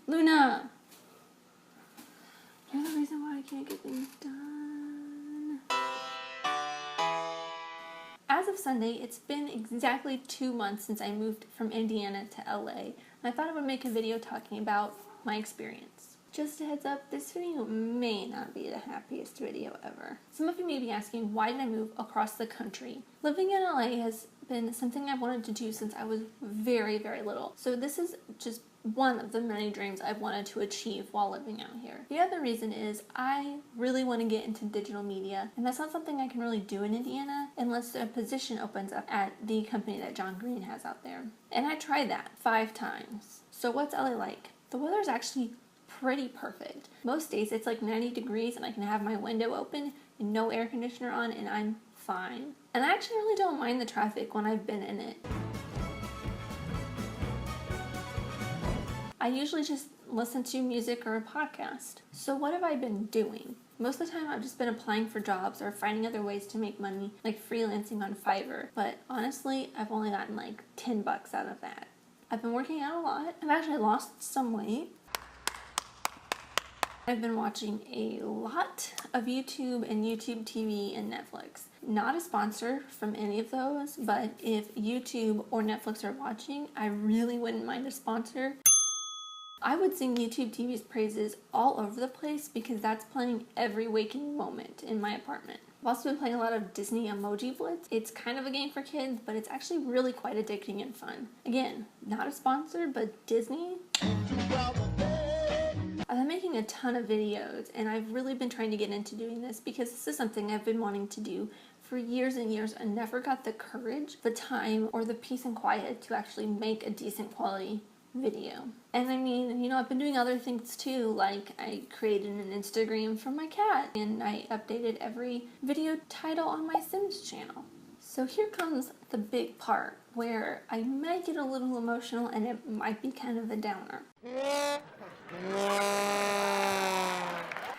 Luna! You're the reason why I can't get things done. As of Sunday, it's been exactly 2 months since I moved from Indiana to LA, and I thought I would make a video talking about my experience. Just a heads up, this video may not be the happiest video ever. Some of you may be asking, why did I move across the country? Living in LA has been something I've wanted to do since I was very, very little. So this is just one of the many dreams I've wanted to achieve while living out here. The other reason is I really want to get into digital media, and that's not something I can really do in Indiana unless a position opens up at the company that John Green has out there. And I tried that 5 times. So what's LA like? The weather's actually pretty perfect. Most days it's like 90 degrees and I can have my window open and no air conditioner on and I'm fine. And I actually really don't mind the traffic when I've been in it. I usually just listen to music or a podcast. So what have I been doing? Most of the time I've just been applying for jobs or finding other ways to make money, like freelancing on Fiverr. But honestly, I've only gotten like $10 out of that. I've been working out a lot. I've actually lost some weight. I've been watching a lot of YouTube and YouTube TV and Netflix. Not a sponsor from any of those, but if YouTube or Netflix are watching, I really wouldn't mind a sponsor. I would sing YouTube TV's praises all over the place because that's playing every waking moment in my apartment. I've also been playing a lot of Disney Emoji Blitz. It's kind of a game for kids, but it's actually really quite addicting and fun. Again, not a sponsor, but Disney. I've been making a ton of videos, and I've really been trying to get into doing this because this is something I've been wanting to do for years and years and never got the courage, the time, or the peace and quiet to actually make a decent quality video. And I mean, you know, I've been doing other things too, like I created an Instagram for my cat and I updated every video title on my Sims channel. So here comes the big part where I might get a little emotional and it might be kind of a downer.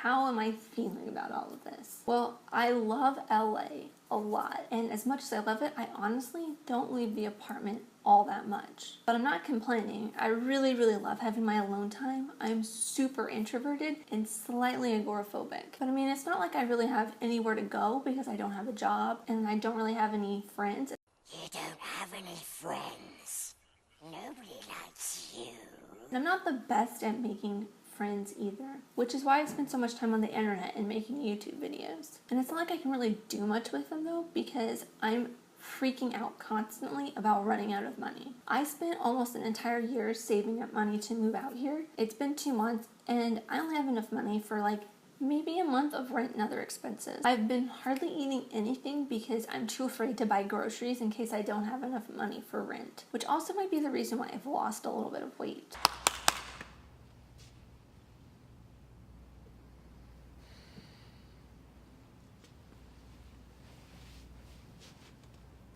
How am I feeling about all of this? Well, I love LA a lot, and as much as I love it, I honestly don't leave the apartment all that much. But I'm not complaining. I really, really love having my alone time. I'm super introverted and slightly agoraphobic. But I mean, it's not like I really have anywhere to go because I don't have a job and I don't really have any friends. You don't have any friends. Nobody likes you. I'm not the best at making friends either, which is why I spend so much time on the internet and making YouTube videos. And it's not like I can really do much with them though, because I'm freaking out constantly about running out of money. I spent almost an entire year saving up money to move out here. It's been 2 months and I only have enough money for like maybe a month of rent and other expenses. I've been hardly eating anything because I'm too afraid to buy groceries in case I don't have enough money for rent, which also might be the reason why I've lost a little bit of weight.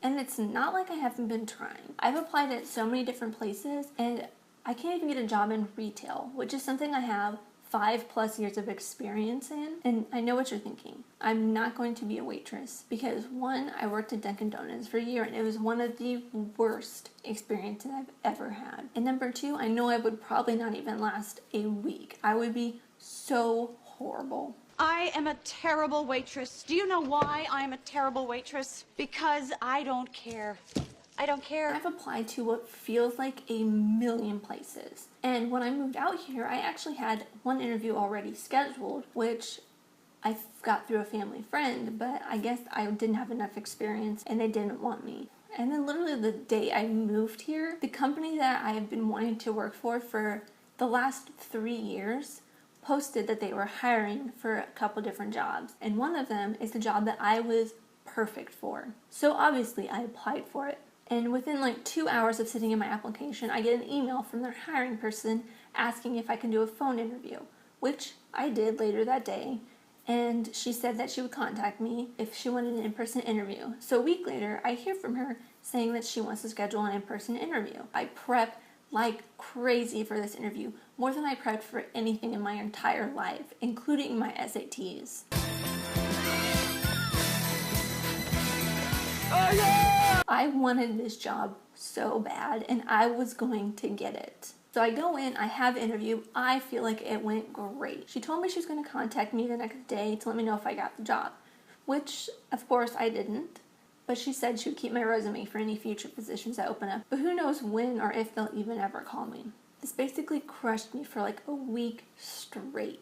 And it's not like I haven't been trying. I've applied at so many different places and I can't even get a job in retail, which is something I have 5+ years of experience in. And I know what you're thinking. I'm not going to be a waitress because 1, I worked at Dunkin' Donuts for a year and it was one of the worst experiences I've ever had. And number 2, I know I would probably not even last a week. I would be so horrible. I am a terrible waitress. Do you know why I am a terrible waitress? Because I don't care. I don't care. I've applied to what feels like a million places. And when I moved out here, I actually had one interview already scheduled, which I got through a family friend, but I guess I didn't have enough experience and they didn't want me. And then literally the day I moved here, the company that I have been wanting to work for the last 3 years posted that they were hiring for a couple different jobs. And one of them is the job that I was perfect for. So obviously I applied for it. And within like 2 hours of sitting in my application, I get an email from their hiring person asking if I can do a phone interview, which I did later that day. And she said that she would contact me if she wanted an in-person interview. So a week later, I hear from her saying that she wants to schedule an in-person interview. I prep like crazy for this interview, more than I prepped for anything in my entire life, including my SATs. I wanted this job so bad and I was going to get it. So I go in, I have an interview, I feel like it went great. She told me she was going to contact me the next day to let me know if I got the job, which of course I didn't. But she said she would keep my resume for any future positions that open up. But who knows when or if they'll even ever call me. This basically crushed me for like a week straight.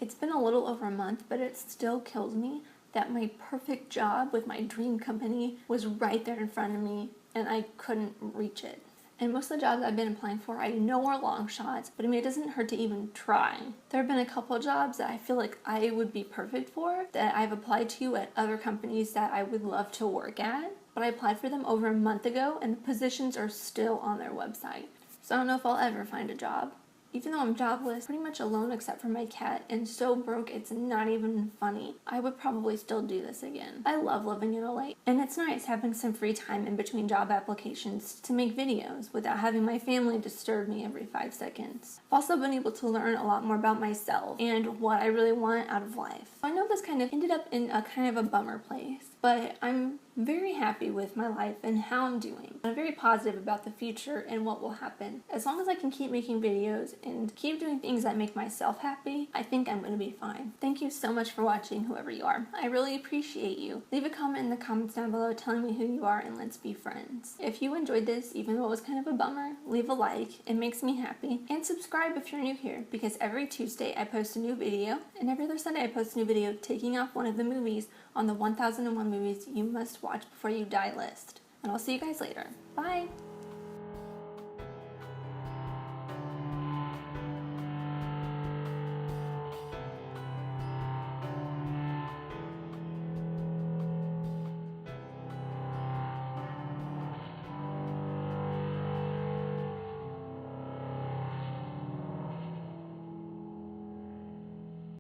It's been a little over a month, but it still kills me that my perfect job with my dream company was right there in front of me and I couldn't reach it. And most of the jobs I've been applying for I know are long shots, but I mean it doesn't hurt to even try. There have been a couple jobs that I feel like I would be perfect for that I've applied to at other companies that I would love to work at, but I applied for them over a month ago and the positions are still on their website. So I don't know if I'll ever find a job. Even though I'm jobless, pretty much alone except for my cat, and so broke it's not even funny, I would probably still do this again. I love living in LA, and it's nice having some free time in between job applications to make videos without having my family disturb me every 5 seconds. I've also been able to learn a lot more about myself and what I really want out of life. I know this kind of ended up in a kind of a bummer place, but I'm very happy with my life and how I'm doing. I'm very positive about the future and what will happen. As long as I can keep making videos and keep doing things that make myself happy, I think I'm going to be fine. Thank you so much for watching, whoever you are. I really appreciate you. Leave a comment in the comments down below telling me who you are and let's be friends. If you enjoyed this, even though it was kind of a bummer, leave a like. It makes me happy. And subscribe if you're new here, because every Tuesday I post a new video, and every other Sunday I post a new video taking off one of the movies on the 1001 movies you must watch before you die list. And I'll see you guys later. Bye!